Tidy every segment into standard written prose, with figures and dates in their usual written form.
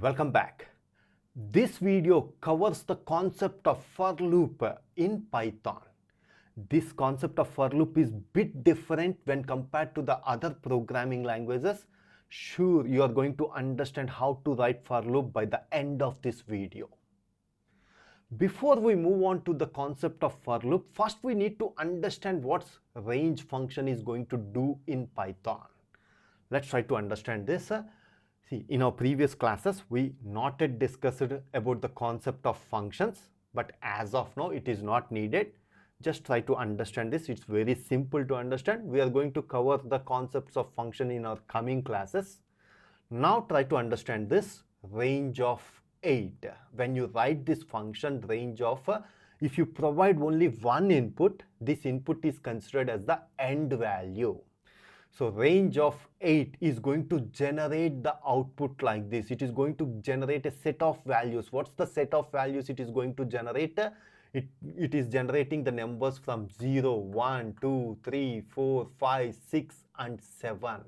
Welcome back. This video covers the concept of for loop in Python. This concept of for loop is bit different when compared to the other programming languages. Sure, you are going to understand how to write for loop by the end of this video. Before we move on to the concept of for loop, first we need to understand what range function is going to do in Python. Let's try to understand this. See, in our previous classes, we not yet discussed about the concept of functions, but as of now, it is not needed. Just try to understand this. It's very simple to understand. We are going to cover the concepts of function in our coming classes. Now try to understand this range of 8. When you write this function range of, if you provide only one input, this input is considered as the end value. So range of 8 is going to generate the output like this. It is going to generate a set of values. What's the set of values it is going to generate? It is generating the numbers from 0, 1, 2, 3, 4, 5, 6 and 7.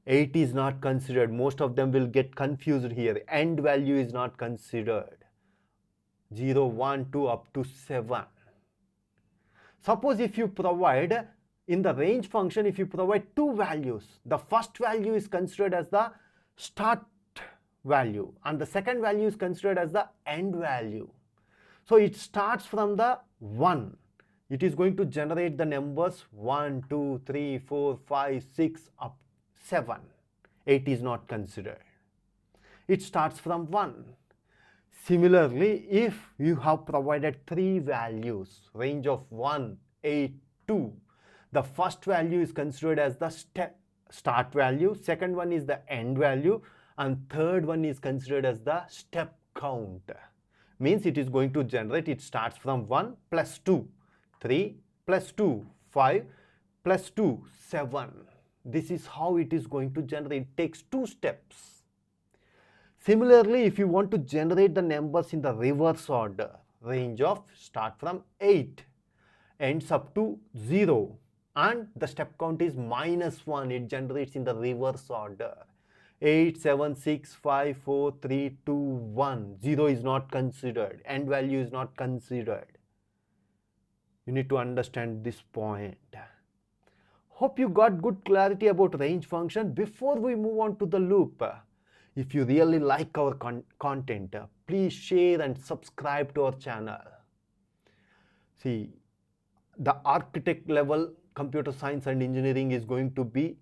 8 is not considered. Most of them will get confused here. End value is not considered. 0, 1, 2 up to 7. Suppose if you provide in the range function, if you provide two values, the first value is considered as the start value and the second value is considered as the end value. So it starts from the 1. It is going to generate the numbers 1, 2, 3, 4, 5, 6 up 7. 8 is not considered. It starts from 1. Similarly, if you have provided three values, range of 1, 8, 2, the first value is considered as the start value, second one is the end value, and third one is considered as the step count. Means it is going to generate, it starts from 1 plus 2, 3 plus 2, 5 plus 2, 7. This is how it is going to generate. It takes 2 steps. Similarly, if you want to generate the numbers in the reverse order, range of start from 8, ends up to 0. And the step count is -1. It generates in the reverse order. 8, 7, 6, 5, 4, 3, 2, 1. 0 is not considered. End value is not considered. You need to understand this point. Hope you got good clarity about range function. Before we move on to the loop, if you really like our content, please share and subscribe to our channel. See, the architect level computer science and engineering is going to be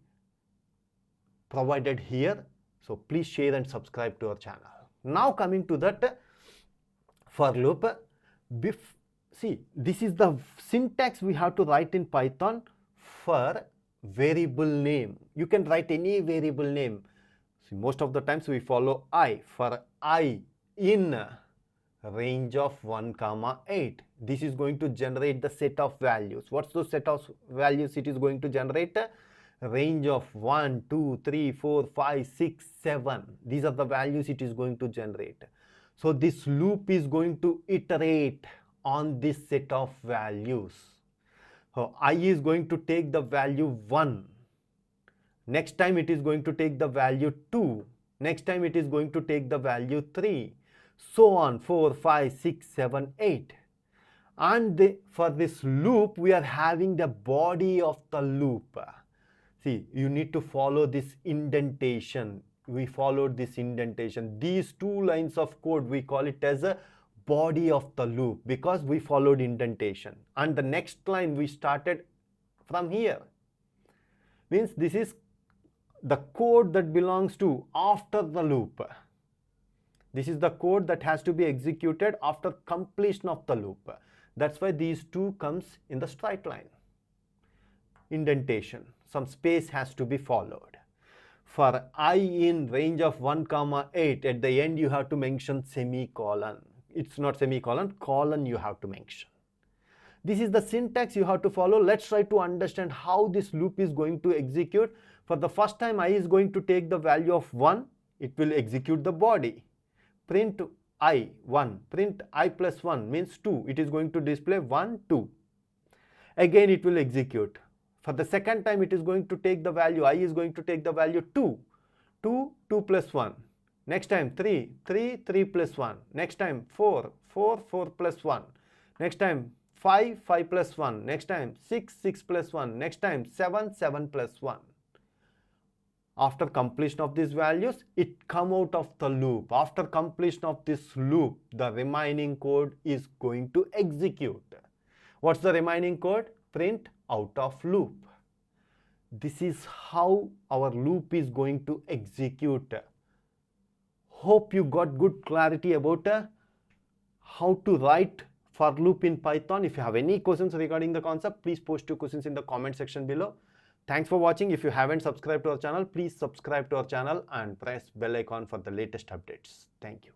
provided here. So please share and subscribe to our channel. Now coming to that for loop. See, this is the syntax we have to write in Python for variable name. You can write any variable name. See, most of the times we follow I. For I in range of 1, 8. This is going to generate the set of values. What's the set of values it is going to generate? Range of 1, 2, 3, 4, 5, 6, 7. These are the values it is going to generate. So this loop is going to iterate on this set of values. So I is going to take the value 1. Next time it is going to take the value 2. Next time it is going to take the value 3. So on 4, 5, 6, 7, 8. And for this loop, we are having the body of the loop. See, you need to follow this indentation. We followed this indentation. These two lines of code, we call it as a body of the loop because we followed indentation. And the next line we started from here. Means this is the code that belongs to after the loop. This is the code that has to be executed after completion of the loop. That's why these two comes in the straight line. Indentation. Some space has to be followed. For I in range of 1, 8, at the end you have to mention semicolon. It's not semicolon, colon you have to mention. This is the syntax you have to follow. Let's try to understand how this loop is going to execute. For the first time, I is going to take the value of 1. It will execute the body. Print I 1. Print I plus 1 means 2. It is going to display 1, 2. Again it will execute. For the second time it is going to take the value. I is going to take the value 2. 2, 2 plus 1 Next time 3, 3, 3 plus 1. Next time 4, 4, 4 plus 1. Next time 5, 5 plus 1. Next time 6, 6 plus 1. Next time 7, 7 plus 1. After completion of these values, it come out of the loop. After completion of this loop, the remaining code is going to execute. What's the remaining code? Print out of loop. This is how our loop is going to execute. Hope you got good clarity about how to write for loop in Python. If you have any questions regarding the concept, please post your questions in the comment section below. Thanks for watching. If you haven't subscribed to our channel, please subscribe to our channel and press bell icon for the latest updates. Thank you.